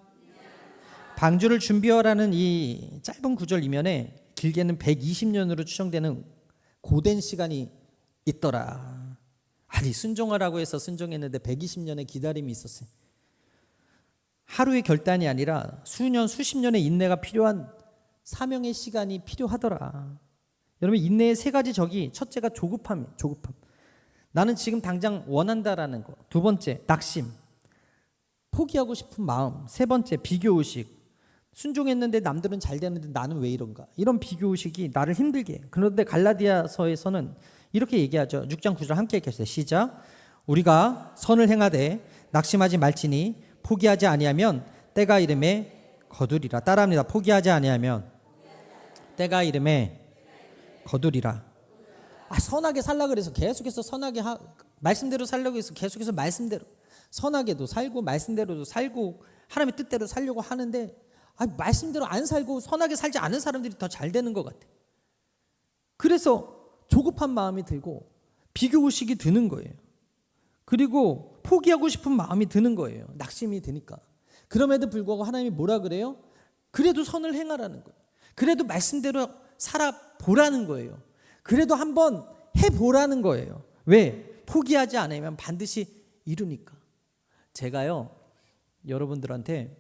방주를 준비하라는 이 짧은 구절 이면에 길게는 120년으로 추정되는 고된 시간이 있더라. 아니, 순종하라고 해서 순종했는데 120년의 기다림이 있었어요. 하루의 결단이 아니라 수년, 수십 년의 인내가 필요한 사명의 시간이 필요하더라. 여러분, 인내의 세 가지 적이, 첫째가 조급함. 나는 지금 당장 원한다라는 거. 두 번째, 낙심. 포기하고 싶은 마음. 세 번째, 비교의식. 순종했는데 남들은 잘 되는데 나는 왜 이런가. 이런 비교의식이 나를 힘들게 해요. 그런데 갈라디아서에서는 이렇게 얘기하죠. 6장 9절 함께 읽겠어요. 시작. 우리가 선을 행하되 낙심하지 말지니 포기하지 아니하면 때가 이름에 거두리라. 따라합니다. 포기하지 아니하면 때가 이름에 거두리라. 선하게 살라 그래서 계속해서 선하게 말씀대로 살려고 해서 계속해서 말씀대로 선하게도 살고 말씀대로도 살고 하나님의 뜻대로 살려고 하는데 말씀대로 안 살고 선하게 살지 않은 사람들이 더 잘 되는 것 같아. 그래서 조급한 마음이 들고 비교의식이 드는 거예요. 그리고 포기하고 싶은 마음이 드는 거예요. 낙심이 드니까. 그럼에도 불구하고 하나님이 뭐라 그래요? 그래도 선을 행하라는 거예요. 그래도 말씀대로 살아보라는 거예요. 그래도 한번 해보라는 거예요. 왜? 포기하지 않으면 반드시 이루니까. 제가요, 여러분들한테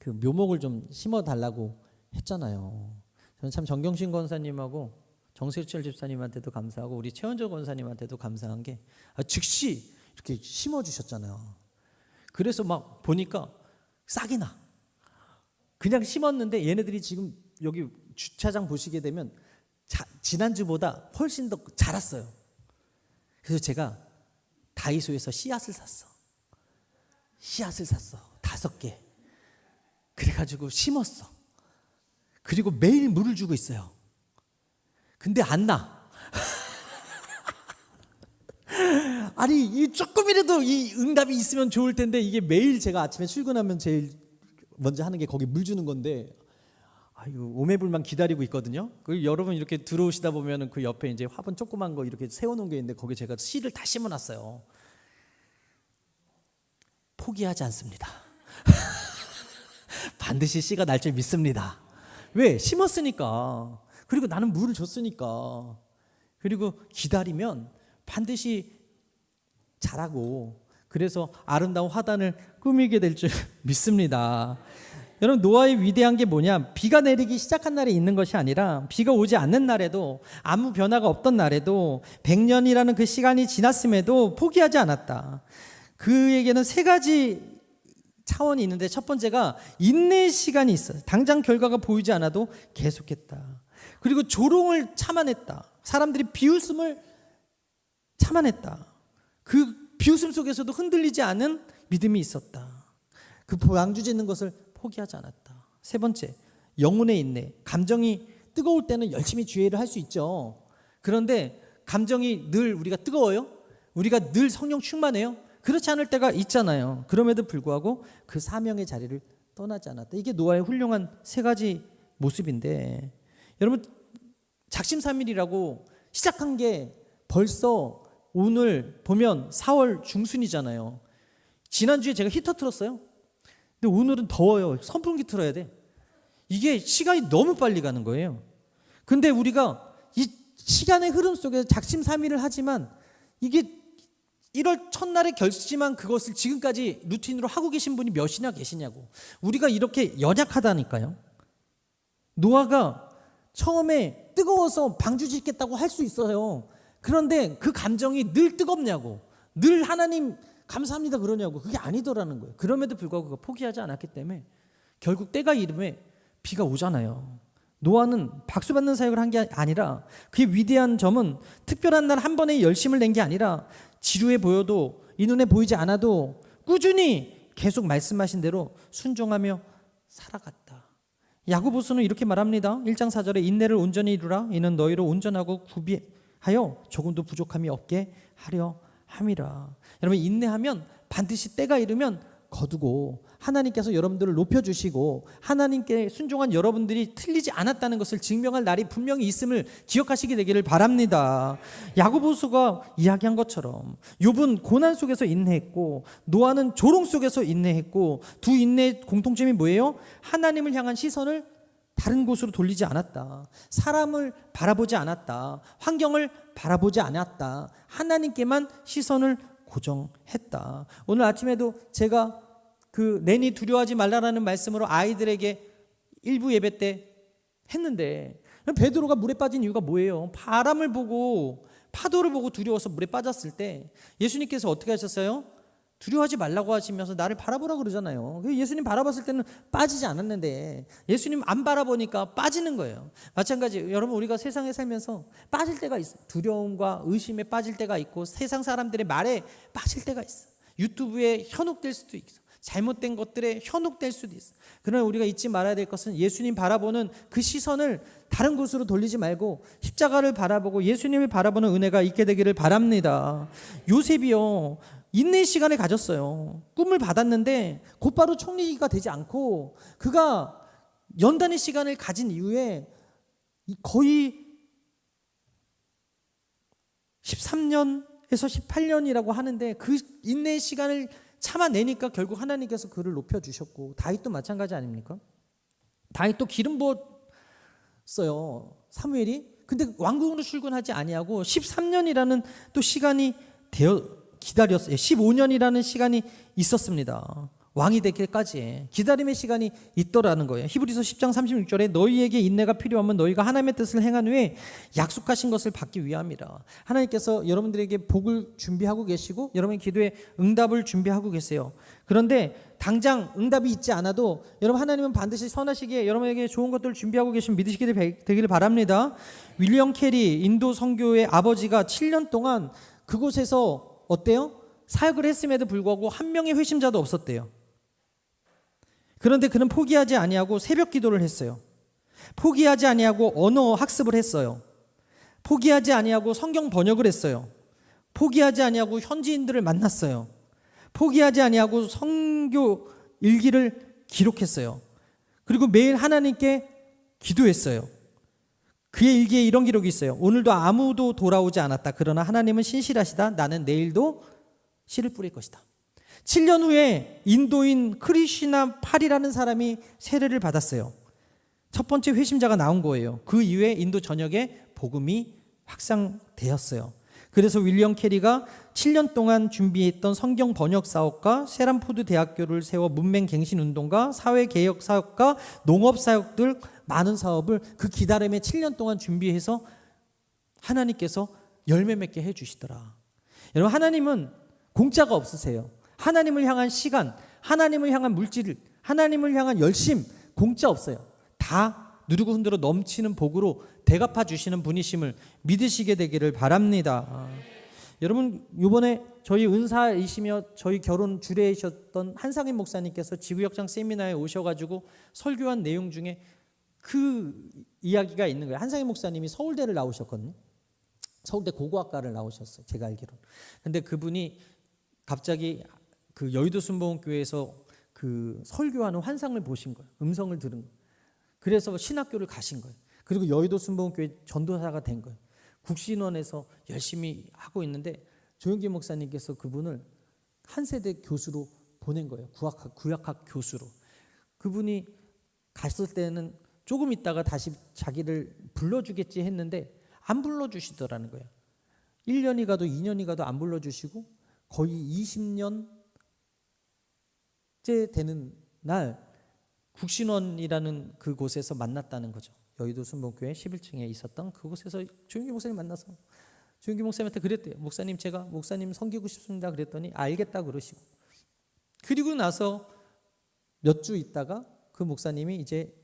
그 묘목을 좀 심어 달라고 했잖아요. 저는 참 정경신 권사님하고 정세철 집사님한테도 감사하고 우리 최원조 권사님한테도 감사한 게 즉시 이렇게 심어 주셨잖아요. 그래서 막 보니까 싹이 나. 그냥 심었는데 얘네들이 지금 여기 주차장 보시게 되면 지난주보다 훨씬 더 자랐어요. 그래서 제가 다이소에서 씨앗을 샀어. 5개. 그래가지고 심었어. 그리고 매일 물을 주고 있어요. 근데 안 나. 아니 이 조금이라도 이 응답이 있으면 좋을 텐데 이게 매일 제가 아침에 출근하면 제일 먼저 하는 게 거기 물 주는 건데 아유 오매불만 기다리고 있거든요. 그 여러분 이렇게 들어오시다 보면은 그 옆에 이제 화분 조그만 거 이렇게 세워놓은 게 있는데 거기 제가 씨를 다 심어놨어요. 포기하지 않습니다. 반드시 씨가 날 줄 믿습니다. 왜? 심었으니까. 그리고 나는 물을 줬으니까. 그리고 기다리면 반드시 자라고 그래서 아름다운 화단을 꾸미게 될 줄 믿습니다. 여러분 노아의 위대한 게 뭐냐? 비가 내리기 시작한 날에 있는 것이 아니라 비가 오지 않는 날에도 아무 변화가 없던 날에도 100년이라는 그 시간이 지났음에도 포기하지 않았다. 그에게는 3가지 차원이 있는데 첫 번째가 인내의 시간이 있어요. 당장 결과가 보이지 않아도 계속했다. 그리고 조롱을 참아냈다. 사람들이 비웃음을 참아냈다. 그 비웃음 속에서도 흔들리지 않은 믿음이 있었다. 그 방주 짓는 것을 포기하지 않았다. 3 번째, 영혼의 인내. 감정이 뜨거울 때는 열심히 주의를 할 수 있죠. 그런데 감정이 늘 우리가 뜨거워요? 우리가 늘 성령 충만해요? 그렇지 않을 때가 있잖아요. 그럼에도 불구하고 그 사명의 자리를 떠나지 않았다. 이게 노아의 훌륭한 3가지 모습인데 여러분 작심삼일이라고 시작한 게 벌써 오늘 보면 4월 중순이잖아요. 지난주에 제가 히터 틀었어요. 근데 오늘은 더워요. 선풍기 틀어야 돼. 이게 시간이 너무 빨리 가는 거예요. 근데 우리가 이 시간의 흐름 속에서 작심삼일을 하지만 이게 1월 첫날에 결심한 그것을 지금까지 루틴으로 하고 계신 분이 몇이나 계시냐고. 우리가 이렇게 연약하다니까요. 노아가 처음에 뜨거워서 방주 짓겠다고 할 수 있어요. 그런데 그 감정이 늘 뜨겁냐고. 늘 하나님 감사합니다 그러냐고. 그게 아니더라는 거예요. 그럼에도 불구하고 그거 포기하지 않았기 때문에 결국 때가 이름에 비가 오잖아요. 노아는 박수 받는 사역을 한 게 아니라 그의 위대한 점은 특별한 날 한 번에 열심을 낸 게 아니라 지루해 보여도 이 눈에 보이지 않아도 꾸준히 계속 말씀하신 대로 순종하며 살아갔다. 야고보서는 이렇게 말합니다. 1장 4절에 인내를 온전히 이루라. 이는 너희로 온전하고 구비하여 조금도 부족함이 없게 하려 함이라. 여러분 인내하면 반드시 때가 이르면 거두고 하나님께서 여러분들을 높여주시고 하나님께 순종한 여러분들이 틀리지 않았다는 것을 증명할 날이 분명히 있음을 기억하시게 되기를 바랍니다. 야고보서가 이야기한 것처럼 욥은 고난 속에서 인내했고 노아는 조롱 속에서 인내했고 두 인내의 공통점이 뭐예요? 하나님을 향한 시선을 다른 곳으로 돌리지 않았다. 사람을 바라보지 않았다. 환경을 바라보지 않았다. 하나님께만 시선을 고정했다. 오늘 아침에도 제가 그 내니 두려워하지 말라라는 말씀으로 아이들에게 일부 예배 때 했는데 베드로가 물에 빠진 이유가 뭐예요? 바람을 보고 파도를 보고 두려워서 물에 빠졌을 때 예수님께서 어떻게 하셨어요? 두려워하지 말라고 하시면서 나를 바라보라고 그러잖아요. 예수님 바라봤을 때는 빠지지 않았는데 예수님 안 바라보니까 빠지는 거예요. 마찬가지 여러분 우리가 세상에 살면서 빠질 때가 있어요. 두려움과 의심에 빠질 때가 있고 세상 사람들의 말에 빠질 때가 있어요. 유튜브에 현혹될 수도 있어. 잘못된 것들에 현혹될 수도 있어. 그러나 우리가 잊지 말아야 될 것은 예수님 바라보는 그 시선을 다른 곳으로 돌리지 말고 십자가를 바라보고 예수님을 바라보는 은혜가 있게 되기를 바랍니다. 요셉이요 인내의 시간을 가졌어요. 꿈을 받았는데 곧바로 총리가 되지 않고 그가 연단의 시간을 가진 이후에 거의 13년에서 18년이라고 하는데 그 인내의 시간을 참아내니까 결국 하나님께서 그를 높여주셨고 다윗도 마찬가지 아닙니까? 다윗도 기름 부었어요. 사무엘이. 근데 왕궁으로 출근하지 아니하고 13년이라는 또 시간이 기다렸어요. 15년이라는 시간이 있었습니다. 왕이 되기까지 기다림의 시간이 있더라는 거예요. 히브리서 10장 36절에 너희에게 인내가 필요하면 너희가 하나님의 뜻을 행한 후에 약속하신 것을 받기 위함이라. 하나님께서 여러분들에게 복을 준비하고 계시고 여러분의 기도에 응답을 준비하고 계세요. 그런데 당장 응답이 있지 않아도 여러분 하나님은 반드시 선하시기에 여러분에게 좋은 것들을 준비하고 계신 믿으시게 되기를 바랍니다. 윌리엄 캐리 인도 선교의 아버지가 7년 동안 그곳에서 어때요? 사역을 했음에도 불구하고 한 명의 회심자도 없었대요. 그런데 그는 포기하지 아니하고 새벽 기도를 했어요. 포기하지 아니하고 언어 학습을 했어요. 포기하지 아니하고 성경 번역을 했어요. 포기하지 아니하고 현지인들을 만났어요. 포기하지 아니하고 선교 일기를 기록했어요. 그리고 매일 하나님께 기도했어요. 그의 일기에 이런 기록이 있어요. 오늘도 아무도 돌아오지 않았다. 그러나 하나님은 신실하시다. 나는 내일도 씨를 뿌릴 것이다. 7년 후에 인도인 크리시나 팔이라는 사람이 세례를 받았어요. 첫 번째 회심자가 나온 거예요. 그 이후에 인도 전역에 복음이 확산되었어요. 그래서 윌리엄 캐리가 7년 동안 준비했던 성경 번역 사업과 세란포드 대학교를 세워 문맹 갱신 운동과 사회 개혁 사업과 농업 사역들 많은 사업을 그 기다림에 7년 동안 준비해서 하나님께서 열매 맺게 해 주시더라. 여러분 하나님은 공짜가 없으세요. 하나님을 향한 시간, 하나님을 향한 물질, 하나님을 향한 열심 공짜 없어요. 다 누르고 흔들어 넘치는 복으로 대갚아 주시는 분이심을 믿으시게 되기를 바랍니다. 여러분 이번에 저희 은사이시며 저희 결혼 주례이셨던 한상인 목사님께서 지구역장 세미나에 오셔가지고 설교한 내용 중에 그 이야기가 있는 거예요. 한상인 목사님이 서울대를 나오셨거든요. 서울대 고고학과를 나오셨어요. 제가 알기로는. 근데 그분이 갑자기 그 여의도 순복음교회에서 그 설교하는 환상을 보신 거예요. 음성을 들은 거예요. 그래서 신학교를 가신 거예요. 그리고 여의도 순복음교회 전도사가 된 거예요. 국신원에서 열심히 하고 있는데 조영기 목사님께서 그분을 한 세대 교수로 보낸 거예요. 구약학 교수로. 그분이 갔을 때는 조금 있다가 다시 자기를 불러주겠지 했는데 안 불러주시더라는 거예요. 1년이 가도 2년이 가도 안 불러주시고 거의 20년째 되는 날 국신원이라는 그곳에서 만났다는 거죠. 여의도 순복음교회 11층에 있었던 그곳에서 조영기 목사님 만나서 조영기 목사님한테 그랬대요. 목사님 제가 목사님 섬기고 싶습니다. 그랬더니 알겠다 그러시고 그리고 나서 몇 주 있다가 그 목사님이 이제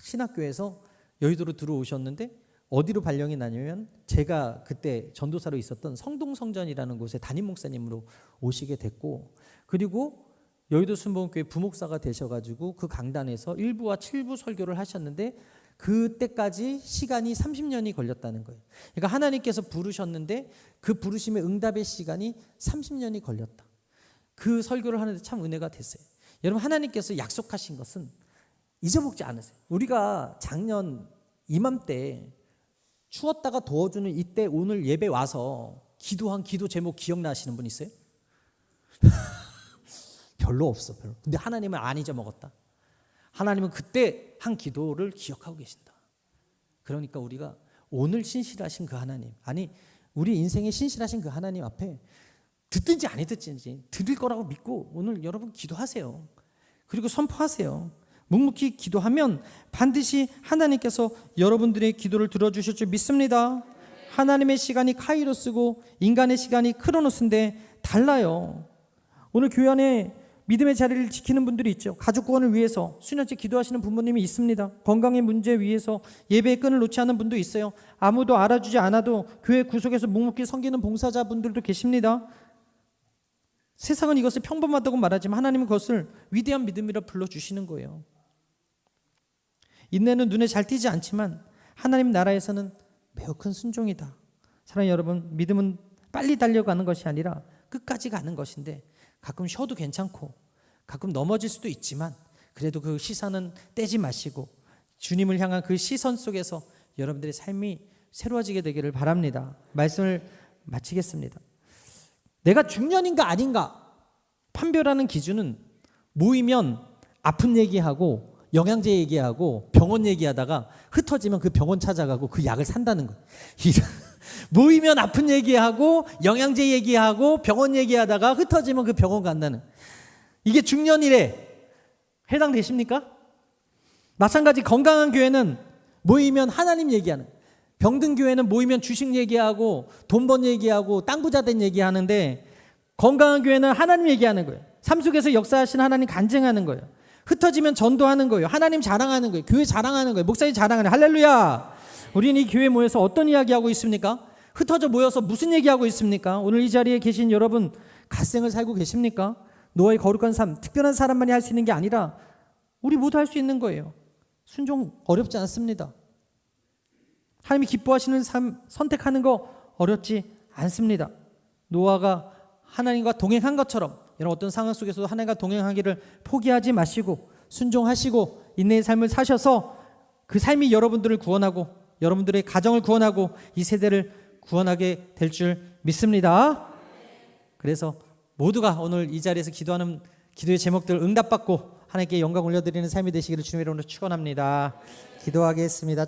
신학교에서 여의도로 들어오셨는데 어디로 발령이 나냐면 제가 그때 전도사로 있었던 성동성전이라는 곳에 담임 목사님으로 오시게 됐고 그리고 여의도 순복음교회 부목사가 되셔가지고 그 강단에서 1부와 7부 설교를 하셨는데 그때까지 시간이 30년이 걸렸다는 거예요. 그러니까 하나님께서 부르셨는데 그 부르심의 응답의 시간이 30년이 걸렸다. 그 설교를 하는데 참 은혜가 됐어요. 여러분 하나님께서 약속하신 것은 잊어먹지 않으세요. 우리가 작년 이맘때 추웠다가 더워주는 이때 오늘 예배 와서 기도한 기도 제목 기억나시는 분 있어요? 별로 없어. 별로. 근데 하나님은 안 잊어먹었다. 하나님은 그때 한 기도를 기억하고 계신다. 그러니까 우리가 오늘 신실하신 그 하나님, 아니 우리 인생에 신실하신 그 하나님 앞에 듣든지 안 듣든지 들을 거라고 믿고 오늘 여러분 기도하세요. 그리고 선포하세요. 묵묵히 기도하면 반드시 하나님께서 여러분들의 기도를 들어주실 줄 믿습니다. 하나님의 시간이 카이로스고 인간의 시간이 크로노스인데 달라요. 오늘 교회 안에 믿음의 자리를 지키는 분들이 있죠. 가족 구원을 위해서 수년째 기도하시는 부모님이 있습니다. 건강의 문제 위해서 예배의 끈을 놓지 않는 분도 있어요. 아무도 알아주지 않아도 교회 구석에서 묵묵히 섬기는 봉사자분들도 계십니다. 세상은 이것을 평범하다고 말하지만 하나님은 그것을 위대한 믿음이라 불러주시는 거예요. 인내는 눈에 잘 띄지 않지만 하나님 나라에서는 매우 큰 순종이다. 사랑하는 여러분, 믿음은 빨리 달려가는 것이 아니라 끝까지 가는 것인데 가끔 쉬어도 괜찮고 가끔 넘어질 수도 있지만 그래도 그 시선은 떼지 마시고 주님을 향한 그 시선 속에서 여러분들의 삶이 새로워지게 되기를 바랍니다. 말씀을 마치겠습니다. 내가 중년인가 아닌가 판별하는 기준은 모이면 아픈 얘기하고 영양제 얘기하고 병원 얘기하다가 흩어지면 그 병원 찾아가고 그 약을 산다는 거예요. 모이면 아픈 얘기하고 영양제 얘기하고 병원 얘기하다가 흩어지면 그 병원 간다는. 이게 중년이래. 해당되십니까? 마찬가지 건강한 교회는 모이면 하나님 얘기하는, 병든 교회는 모이면 주식 얘기하고 돈 번 얘기하고 땅 부자 된 얘기하는데, 건강한 교회는 하나님 얘기하는 거예요. 삶 속에서 역사하신 하나님 간증하는 거예요. 흩어지면 전도하는 거예요. 하나님 자랑하는 거예요. 교회 자랑하는 거예요. 목사님 자랑하는 거예요. 할렐루야. 우리는 이 교회 모여서 어떤 이야기하고 있습니까? 흩어져 모여서 무슨 얘기하고 있습니까? 오늘 이 자리에 계신 여러분, 갓생을 살고 계십니까? 노아의 거룩한 삶, 특별한 사람만이 할 수 있는 게 아니라 우리 모두 할 수 있는 거예요. 순종 어렵지 않습니다. 하나님이 기뻐하시는 삶 선택하는 거 어렵지 않습니다. 노아가 하나님과 동행한 것처럼 이런 어떤 상황 속에서도 하나님과 동행하기를 포기하지 마시고 순종하시고 인내의 삶을 사셔서 그 삶이 여러분들을 구원하고 여러분들의 가정을 구원하고 이 세대를 구원하게 될 줄 믿습니다. 그래서 모두가 오늘 이 자리에서 기도하는 기도의 제목들 응답받고 하나님께 영광 올려드리는 삶이 되시기를 주님의 이름으로 축원합니다. 기도하겠습니다.